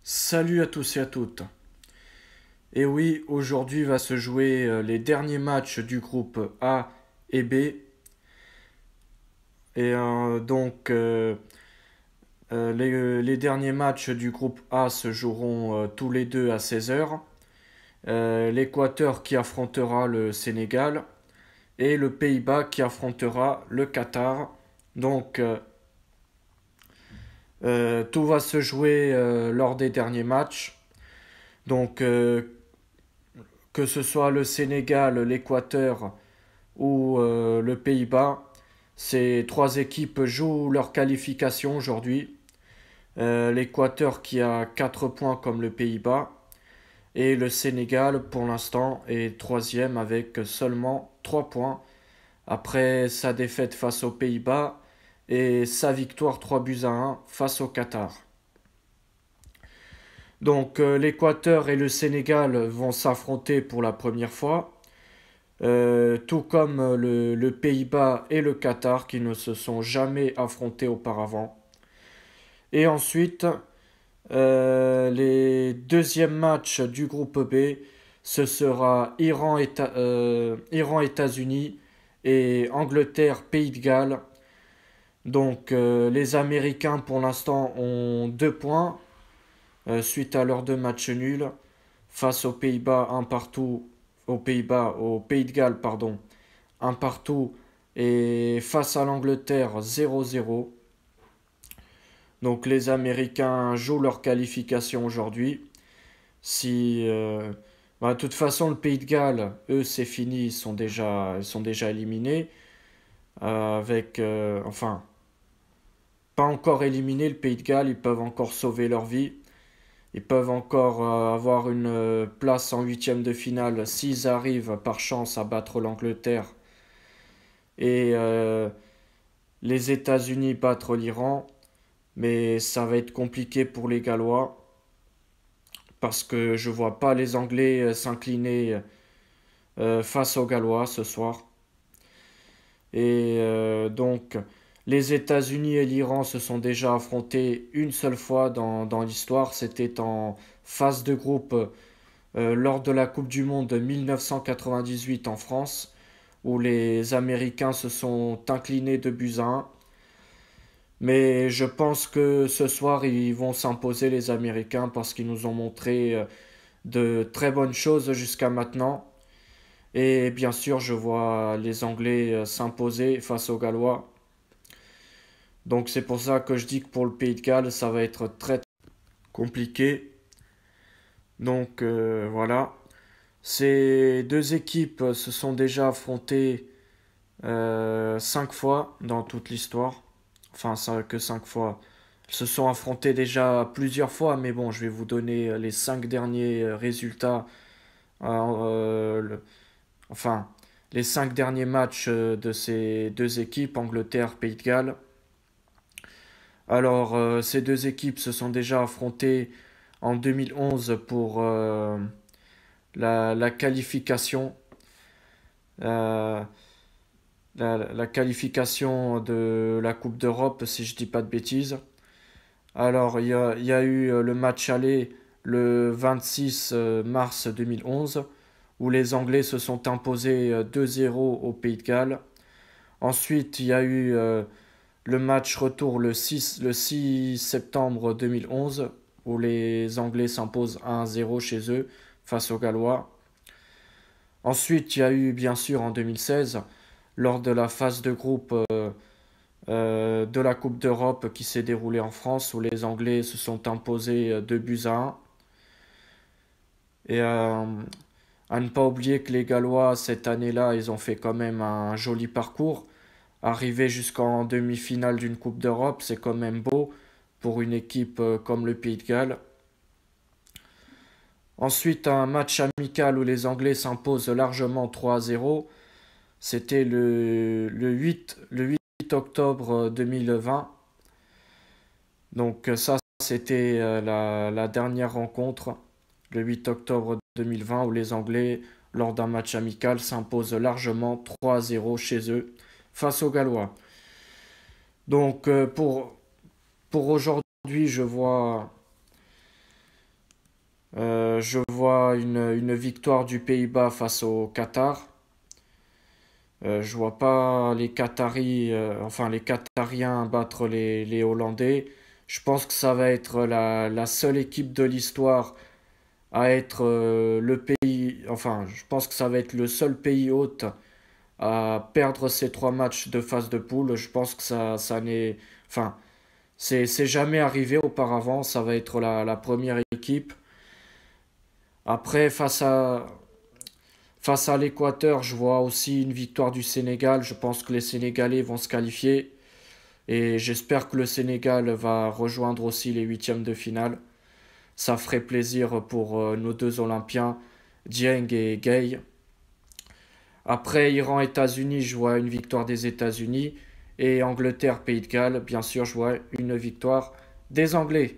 Salut à tous et à toutes. Et oui, aujourd'hui va se jouer les derniers matchs du groupe A et B. Et les derniers matchs du groupe A se joueront tous les deux à 16 h. L'Équateur qui affrontera le Sénégal et le Pays-Bas qui affrontera le Qatar. Donc tout va se jouer lors des derniers matchs. Donc que ce soit le Sénégal, l'Équateur ou le Pays-Bas. Ces trois équipes jouent leur qualification aujourd'hui. L'Équateur qui a 4 points comme le Pays-Bas. Et le Sénégal pour l'instant est troisième avec seulement 3 points après sa défaite face aux Pays-Bas et sa victoire 3-1 face au Qatar. Donc l'Équateur et le Sénégal vont s'affronter pour la première fois. Tout comme le Pays-Bas et le Qatar qui ne se sont jamais affrontés auparavant. Et ensuite, les deuxièmes matchs du groupe B, ce sera Iran-États-Unis et Angleterre-Pays de Galles. Donc les Américains pour l'instant ont 2 points suite à leurs 2 matchs nuls face aux Pays-Bas un partout, au Pays de Galles pardon, un partout et face à l'Angleterre 0-0. Donc les Américains jouent leur qualification aujourd'hui. Si de toute façon le Pays de Galles, eux c'est fini, ils sont déjà éliminés enfin pas encore éliminés le Pays de Galles, ils peuvent encore sauver leur vie. Ils peuvent encore avoir une place en huitième de finale s'ils arrivent par chance à battre l'Angleterre et les États-Unis battre l'Iran. Mais ça va être compliqué pour les Gallois parce que je vois pas les Anglais s'incliner face aux Gallois ce soir. Et donc les États-Unis et l'Iran se sont déjà affrontés une seule fois dans l'histoire. C'était en phase de groupe lors de la Coupe du Monde 1998 en France, où les Américains se sont inclinés de buts à 1. Mais je pense que ce soir, ils vont s'imposer les Américains parce qu'ils nous ont montré de très bonnes choses jusqu'à maintenant. Et bien sûr, je vois les Anglais s'imposer face aux Gallois. Donc c'est pour ça que je dis que pour le Pays de Galles, ça va être très compliqué. Donc voilà. Ces deux équipes se sont déjà affrontées 5 fois dans toute l'histoire. Enfin, ça que 5 fois. Elles se sont affrontées déjà plusieurs fois, mais bon, je vais vous donner les 5 derniers résultats. Enfin, les 5 derniers matchs de ces deux équipes, Angleterre, Pays de Galles. Alors, ces deux équipes se sont déjà affrontées en 2011 pour la qualification. Euh, la qualification de la Coupe d'Europe, si je dis pas de bêtises. Alors, il y a eu le match aller le 26 mars 2011, où les Anglais se sont imposés 2-0 au Pays de Galles. Ensuite, il y a eu le match retour le 6 septembre 2011, où les Anglais s'imposent 1-0 chez eux face aux Gallois. Ensuite, il y a eu bien sûr en 2016, lors de la phase de groupe de la Coupe d'Europe qui s'est déroulée en France, où les Anglais se sont imposés 2 buts à 1. Et à ne pas oublier que les Gallois, cette année-là, ils ont fait quand même un joli parcours. Arriver jusqu'en demi-finale d'une Coupe d'Europe, c'est quand même beau pour une équipe comme le Pays de Galles. Ensuite, un match amical où les Anglais s'imposent largement 3-0. C'était le 8 octobre 2020. Donc ça, c'était la dernière rencontre, le 8 octobre 2020, où les Anglais, lors d'un match amical, s'imposent largement 3-0 chez eux face aux Gallois. Donc pour aujourd'hui, Je vois une victoire du Pays-Bas face au Qatar. Je vois pas les Qataris, enfin les Qatariens battre les Hollandais. Je pense que ça va être la seule équipe de l'histoire à être le pays, enfin je pense que ça va être le seul pays hôte à perdre ces trois matchs de phase de poule. Je pense que ça n'est, enfin c'est jamais arrivé auparavant. Ça va être la première équipe. Après face à l'Équateur, je vois aussi une victoire du Sénégal. Je pense que les Sénégalais vont se qualifier. Et j'espère que le Sénégal va rejoindre aussi les huitièmes de finale. Ça ferait plaisir pour nos deux Olympiens, Dieng et Gay. Après Iran-États-Unis, je vois une victoire des États-Unis. Et Angleterre-Pays de Galles, bien sûr, je vois une victoire des Anglais.